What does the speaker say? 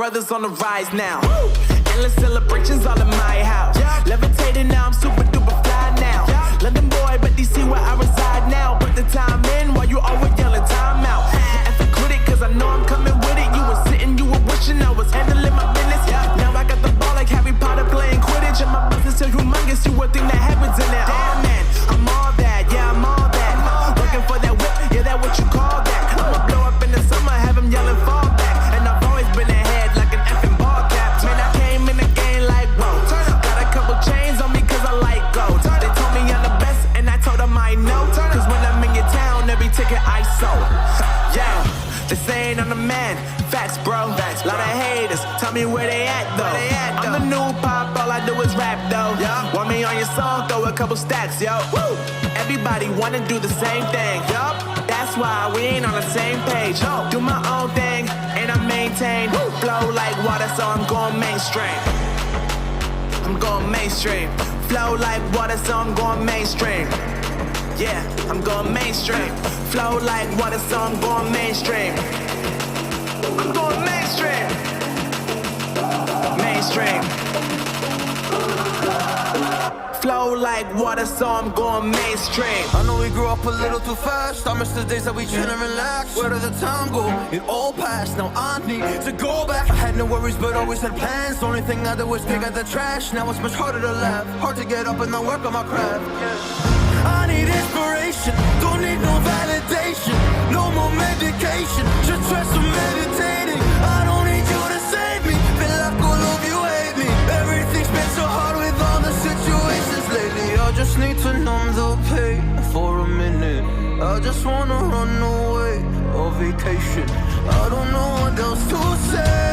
brothers on the rise now. Endless celebrations all in my house. Levitating now, I'm super duper fly now. London boy, but DC where I reside now. Put the time in while you always yelling time out. And for quit it, cause I know I'm coming with it. You were sitting, you were wishing I was handling my business. Now I got the ball like Harry Potter playing Quidditch. And my business so humongous, you would think that happens in there. Damn man, I'm all that, yeah I'm all that. Looking for that whip, yeah that what you call that. I'ma blow up in the summer, have him yelling fall back. And I've always been ahead like an effing ball cap. Man, I came in the game like whoa. Got a couple chains on me cause I like gold. They told me I'm the best and I told them I know. Cause when I'm in your town, every ticket I sold. Yeah, they saying I'm the man. Facts, bro. Lot of haters, tell me where they at though. I'm the new pop, all I do is rap though. Want me on your song, throw a couple stacks, yo. Woo! Everybody wanna do the same thing, yup. That's why we ain't on the same page. Do my own thing, and I maintain. Flow like water, so I'm going mainstream. I'm going mainstream. Flow like water, so I'm going mainstream. Yeah, I'm going mainstream. Flow like water, so I'm going mainstream. I'm going mainstream. Mainstream. Flow like water, so I'm going mainstream. I know we grew up a little too fast. I miss the days that we chill and relax. Where did the time go? It all passed, now I need to go back. I had no worries but always had plans. The only thing I did was dig out the trash. Now it's much harder to laugh, hard to get up and not work on my craft. I need inspiration, don't need no validation. No more medication, just try some meditating. I don't need you to save me, feel like all of you hate me. Everything's been so hard with all the situations lately. I just need to numb the pain for a minute. I just wanna run away on vacation. I don't know what else to say.